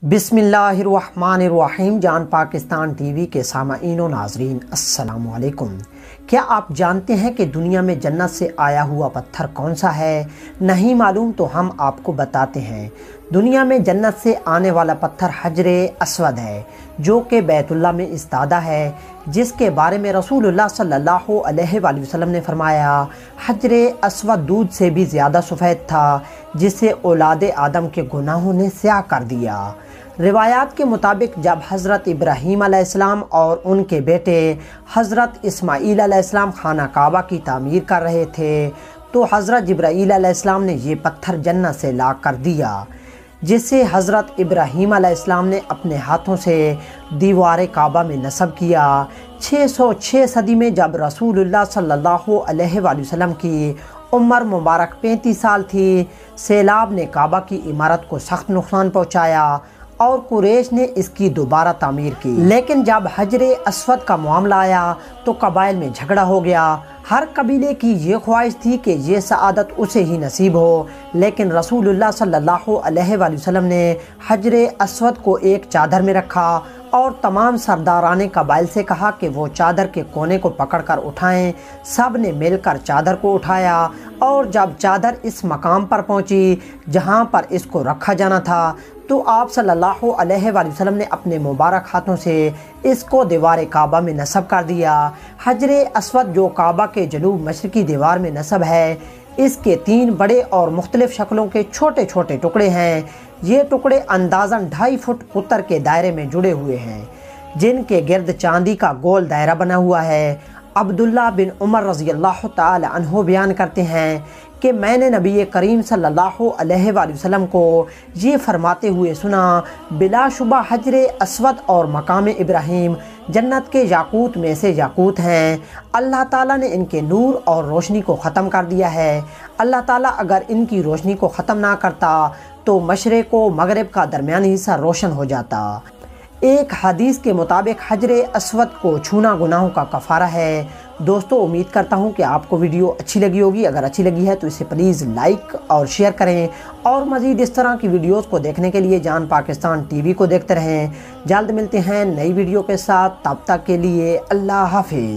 बिस्मिल्लाहिर्रहमानिर्रहीम। जान पाकिस्तान टीवी के सामाईन व नाजरीन, अस्सलामु अलैकुम। क्या आप जानते हैं कि दुनिया में जन्नत से आया हुआ पत्थर कौन सा है? नहीं मालूम तो हम आपको बताते हैं। दुनिया में जन्नत से आने वाला पत्थर हजरे अस्वद है, जो कि बैतुल्लाह में इस्तादा है, जिसके बारे में रसूलुल्लाह सल्लल्लाहु अलैहि वसल्लम ने फरमाया, हजरे अस्वद दूध से भी ज़्यादा सफ़ेद था, जिसे औलादे आदम के गुनाहों ने स्याह कर दिया। रिवायात के मुताबिक जब हज़रत इब्राहीम अलैहिस्सलाम और उनके बेटे हज़रत इस्माईल अलैहिस्सलाम खाना काबा की तामीर कर रहे थे, तो हज़रत जिब्राईल अलैहिस्सलाम ने ये पत्थर जन्नत से ला कर दिया, जिसे हज़रत इब्राहीम अलैहिस्सलाम ने अपने हाथों से दीवार काबा में नस्ब किया। 606 सदी में जब रसूलुल्लाह सल्लल्लाहु अलैहि वसल्लम की उम्र मुबारक 35 साल थी, सैलाब ने काबा की इमारत को सख्त नुकसान पहुँचाया और कुरैश ने इसकी दोबारा तामीर की। लेकिन जब हजरे अस्वद का मामला आया तो कबाइल में झगड़ा हो गया। हर कबीले की ये ख्वाहिश थी कि ये सआदत उसे ही नसीब हो, लेकिन रसूलुल्लाह सल्लल्लाहु अलैहि वसल्लम ने हजरे अस्वद को एक चादर में रखा और तमाम सरदाराने कबाइल से कहा कि वो चादर के कोने को पकड़कर उठाएं। सब ने मिलकर चादर को उठाया और जब चादर इस मकाम पर पहुंची जहां पर इसको रखा जाना था, तो आप सल्लल्लाहु अलैहि वसल्लम ने अपने मुबारक हाथों से इसको दीवार काबा में नस्ब कर दिया। हजरे अस्वद जो काबा के जनूब मशरकी दीवार में नस्ब है, इसके 3 बड़े और मुख्तलिफ शक्लों के छोटे छोटे टुकड़े हैं। ये टुकड़े अंदाज़न 2.5 फुट कुतर के दायरे में जुड़े हुए हैं, जिनके गिर्द चांदी का गोल दायरा बना हुआ है। अब्दुल्ला बिन उमर रज़ियल्लाहु ताला अन्हु बयान करते हैं कि मैंने नबी करीम सल्लल्लाहु अलैहि वसल्लम को ये फरमाते हुए सुना, बिलाशुबा हजरे अस्वद और मकाम इब्राहीम जन्नत के याकूत में से याकूत हैं। अल्लाह ताला ने इनके नूर और रोशनी को ख़त्म कर दिया है। अल्लाह ताला अगर इनकी रोशनी को ख़त्म ना करता तो मशरिक़ व मगरिब का दरमियानी हिस्सा रोशन हो जाता। एक हदीस के मुताबिक हजरे अस्वद को छूना गुनाहों का कफ़ारा है। दोस्तों, उम्मीद करता हूँ कि आपको वीडियो अच्छी लगी होगी। अगर अच्छी लगी है तो इसे प्लीज़ लाइक और शेयर करें, और मज़ीद इस तरह की वीडियोस को देखने के लिए जान पाकिस्तान टीवी को देखते रहें। जल्द मिलते हैं नई वीडियो के साथ, तब तक के लिए अल्लाह हाफ़िज़।